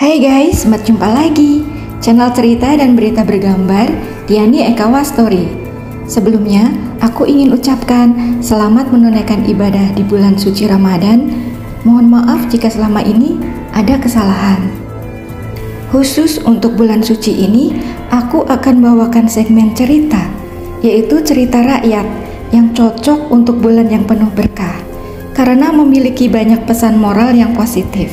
Hai guys, berjumpa lagi channel cerita dan berita bergambar Diani Ekawa Story. Sebelumnya, aku ingin ucapkan selamat menunaikan ibadah di bulan suci Ramadan. Mohon maaf jika selama ini ada kesalahan. Khusus untuk bulan suci ini, aku akan bawakan segmen cerita, yaitu cerita rakyat yang cocok untuk bulan yang penuh berkah, karena memiliki banyak pesan moral yang positif.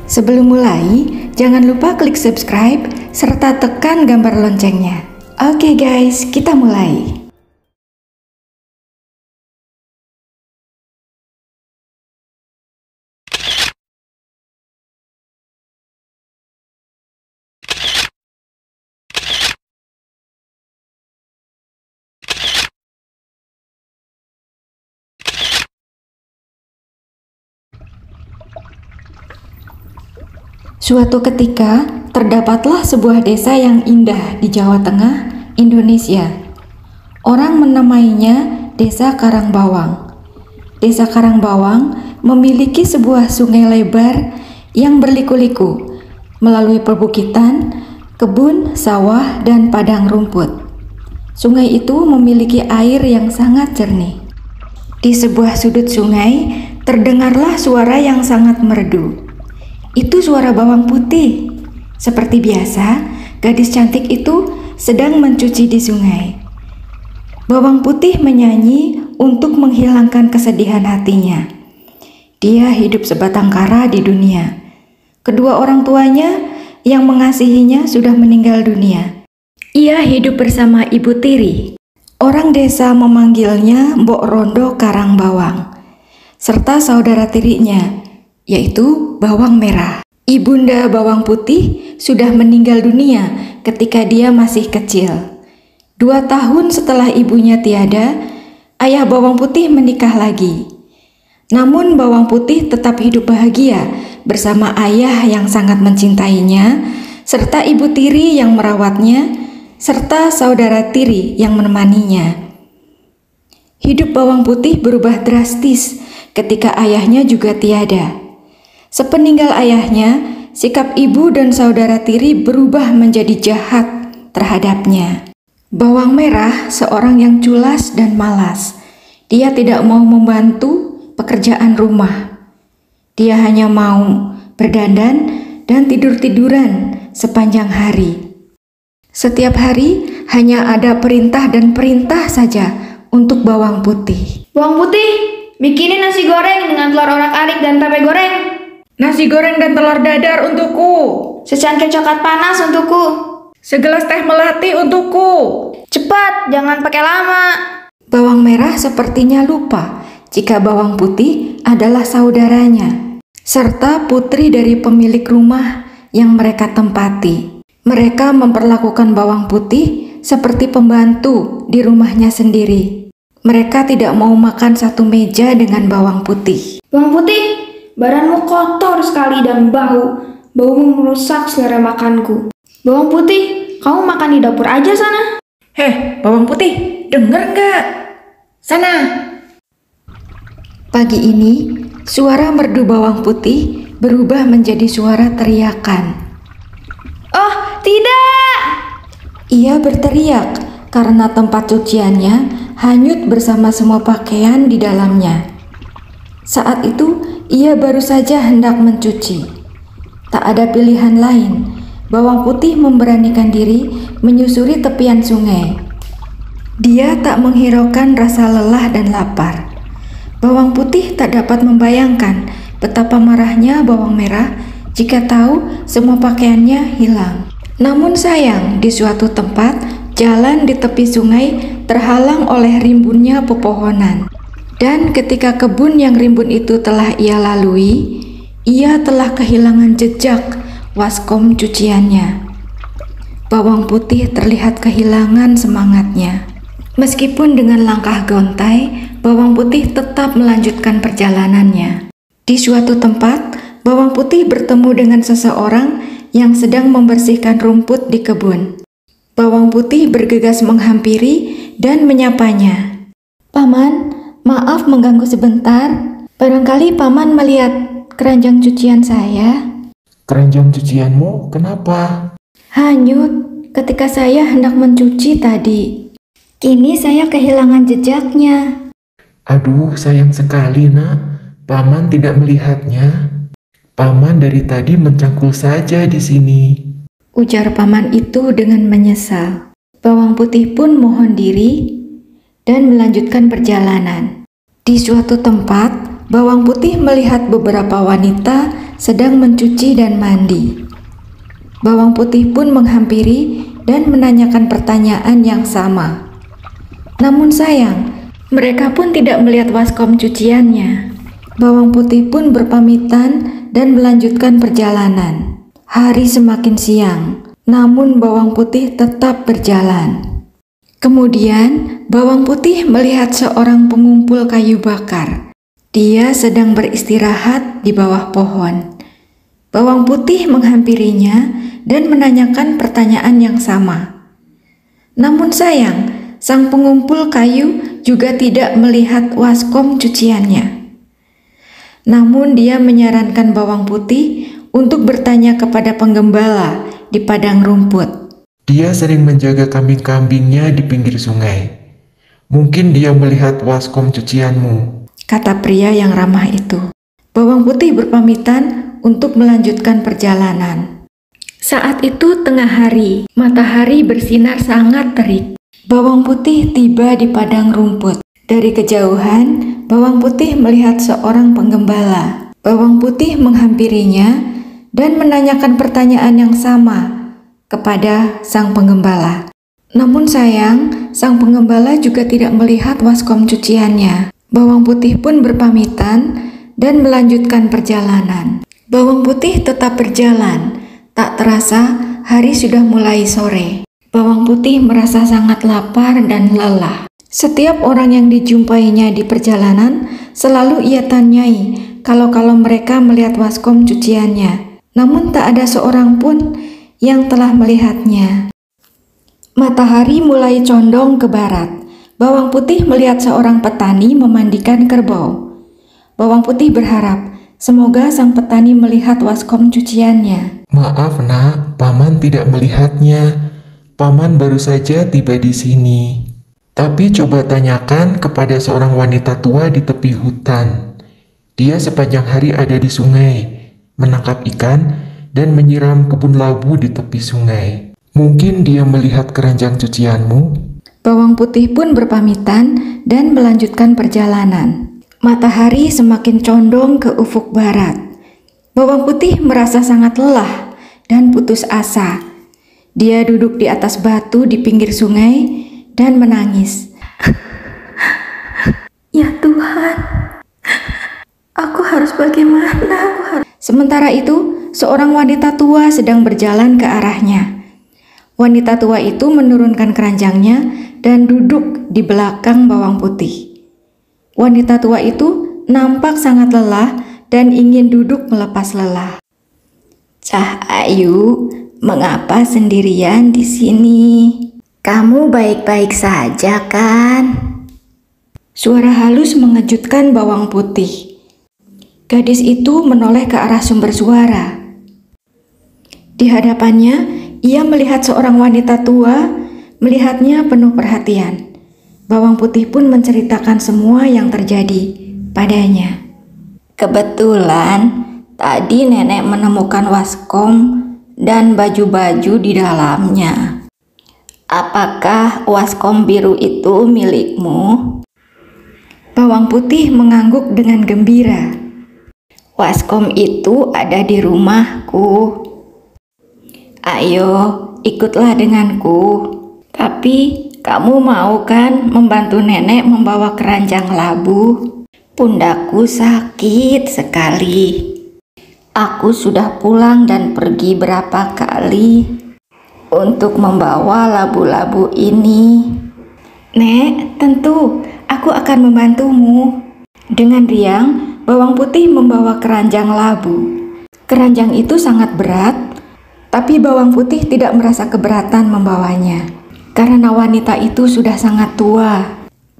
Sebelum mulai, jangan lupa klik subscribe serta tekan gambar loncengnya. Oke guys, kita mulai. Suatu ketika, terdapatlah sebuah desa yang indah di Jawa Tengah, Indonesia. Orang menamainya Desa Karangbawang. Desa Karangbawang memiliki sebuah sungai lebar yang berliku-liku melalui perbukitan, kebun, sawah, dan padang rumput. Sungai itu memiliki air yang sangat jernih. Di sebuah sudut sungai, terdengarlah suara yang sangat merdu. Itu suara bawang putih. Seperti biasa, gadis cantik itu sedang mencuci di sungai. Bawang putih menyanyi untuk menghilangkan kesedihan hatinya. Dia hidup sebatang kara di dunia. Kedua orang tuanya yang mengasihinya sudah meninggal dunia. Ia hidup bersama Ibu Tiri. Orang desa memanggilnya Mbok Rondo Karangbawang, serta saudara tirinya, yaitu Bawang Merah. Ibunda Bawang Putih sudah meninggal dunia ketika dia masih kecil. 2 tahun setelah ibunya tiada, ayah Bawang Putih menikah lagi. Namun Bawang Putih tetap hidup bahagia bersama ayah yang sangat mencintainya, serta Ibu Tiri yang merawatnya, serta saudara tiri yang menemaninya. Hidup Bawang Putih berubah drastis ketika ayahnya juga tiada. Sepeninggal ayahnya, sikap ibu dan saudara tiri berubah menjadi jahat terhadapnya. Bawang Merah seorang yang culas dan malas. Dia tidak mau membantu pekerjaan rumah. Dia hanya mau berdandan dan tidur-tiduran sepanjang hari. Setiap hari hanya ada perintah dan perintah saja untuk Bawang Putih. Bawang Putih, bikinin nasi goreng dengan telur orak-arik dan tempe goreng. Nasi goreng dan telur dadar untukku. Secangkir coklat panas untukku. Segelas teh melati untukku. Cepat, jangan pakai lama. Bawang Merah sepertinya lupa jika Bawang Putih adalah saudaranya, serta putri dari pemilik rumah yang mereka tempati. Mereka memperlakukan Bawang Putih seperti pembantu di rumahnya sendiri. Mereka tidak mau makan satu meja dengan Bawang Putih. Bawang Putih, badanmu kotor sekali dan bau. Baumu merusak selera makanku. Bawang Putih, kamu makan di dapur aja sana. Heh, Bawang Putih, denger nggak? Sana! Pagi ini, suara merdu Bawang Putih berubah menjadi suara teriakan. Oh, tidak! Ia berteriak karena tempat cuciannya hanyut bersama semua pakaian di dalamnya. Saat itu, ia baru saja hendak mencuci. Tak ada pilihan lain. Bawang Putih memberanikan diri menyusuri tepian sungai. Dia tak menghiraukan rasa lelah dan lapar. Bawang Putih tak dapat membayangkan betapa marahnya Bawang Merah jika tahu semua pakaiannya hilang. Namun sayang, di suatu tempat, jalan di tepi sungai terhalang oleh rimbunnya pepohonan. Dan ketika kebun yang rimbun itu telah ia lalui, ia telah kehilangan jejak waskom cuciannya. Bawang Putih terlihat kehilangan semangatnya. Meskipun dengan langkah gontai, Bawang Putih tetap melanjutkan perjalanannya. Di suatu tempat, Bawang Putih bertemu dengan seseorang yang sedang membersihkan rumput di kebun. Bawang Putih bergegas menghampiri dan menyapanya. "Paman, maaf mengganggu sebentar. Barangkali Paman melihat keranjang cucian saya." Keranjang cucianmu kenapa? Hanyut ketika saya hendak mencuci tadi. Kini saya kehilangan jejaknya. Aduh, sayang sekali, Nak. Paman tidak melihatnya. Paman dari tadi mencangkul saja di sini. Ujar paman itu dengan menyesal. Bawang putih pun mohon diri dan melanjutkan perjalanan. Di suatu tempat, bawang putih melihat beberapa wanita sedang mencuci dan mandi. Bawang putih pun menghampiri dan menanyakan pertanyaan yang sama. Namun sayang, mereka pun tidak melihat waskom cuciannya. Bawang putih pun berpamitan dan melanjutkan perjalanan. Hari semakin siang, namun bawang putih tetap berjalan. Kemudian, bawang putih melihat seorang pengumpul kayu bakar. Dia sedang beristirahat di bawah pohon. Bawang putih menghampirinya dan menanyakan pertanyaan yang sama. Namun sayang, sang pengumpul kayu juga tidak melihat waskom cuciannya. Namun dia menyarankan bawang putih untuk bertanya kepada penggembala di padang rumput. Dia sering menjaga kambing-kambingnya di pinggir sungai. Mungkin dia melihat waskom cucianmu, kata pria yang ramah itu. Bawang putih berpamitan untuk melanjutkan perjalanan. Saat itu tengah hari, matahari bersinar sangat terik. Bawang putih tiba di padang rumput. Dari kejauhan, bawang putih melihat seorang penggembala. Bawang putih menghampirinya dan menanyakan pertanyaan yang sama kepada sang penggembala. Namun sayang, sang penggembala juga tidak melihat waskom cuciannya. Bawang putih pun berpamitan dan melanjutkan perjalanan. Bawang putih tetap berjalan. Tak terasa, hari sudah mulai sore. Bawang putih merasa sangat lapar dan lelah. Setiap orang yang dijumpainya di perjalanan selalu ia tanyai kalau mereka melihat waskom cuciannya. Namun tak ada seorang pun yang telah melihatnya. Matahari mulai condong ke barat. Bawang putih melihat seorang petani memandikan kerbau. Bawang putih berharap semoga sang petani melihat waskom cuciannya. Maaf, Nak, Paman tidak melihatnya. Paman baru saja tiba di sini. Tapi coba tanyakan kepada seorang wanita tua di tepi hutan. Dia sepanjang hari ada di sungai, menangkap ikan dan menyiram kebun labu di tepi sungai. Mungkin dia melihat keranjang cucianmu. Bawang putih pun berpamitan dan melanjutkan perjalanan. Matahari semakin condong ke ufuk barat. Bawang putih merasa sangat lelah dan putus asa. Dia duduk di atas batu di pinggir sungai dan menangis. Ya Tuhan, aku harus bagaimana? Sementara itu, seorang wanita tua sedang berjalan ke arahnya. Wanita tua itu menurunkan keranjangnya dan duduk di belakang bawang putih. Wanita tua itu nampak sangat lelah dan ingin duduk melepas lelah. Cah Ayu, mengapa sendirian di sini? Kamu baik-baik saja kan? Suara halus mengejutkan bawang putih. Gadis itu menoleh ke arah sumber suara. Di hadapannya, ia melihat seorang wanita tua, melihatnya penuh perhatian. Bawang putih pun menceritakan semua yang terjadi padanya. Kebetulan, tadi nenek menemukan waskom dan baju-baju di dalamnya. Apakah waskom biru itu milikmu? Bawang putih mengangguk dengan gembira. Waskom itu ada di rumahku. Ayo, ikutlah denganku. Tapi kamu mau kan membantu nenek membawa keranjang labu? Pundakku sakit sekali. Aku sudah pulang dan pergi berapa kali untuk membawa labu-labu ini. Nek, tentu aku akan membantumu. Dengan riang, bawang putih membawa keranjang labu. Keranjang itu sangat berat, tapi bawang putih tidak merasa keberatan membawanya. Karena wanita itu sudah sangat tua,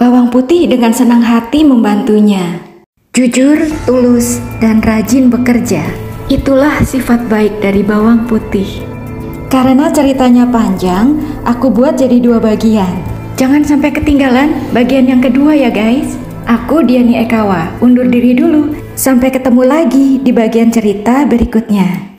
bawang putih dengan senang hati membantunya. Jujur, tulus, dan rajin bekerja. Itulah sifat baik dari bawang putih. Karena ceritanya panjang, aku buat jadi 2 bagian. Jangan sampai ketinggalan bagian yang kedua ya guys. Aku Diani Ekawa, undur diri dulu. Sampai ketemu lagi di bagian cerita berikutnya.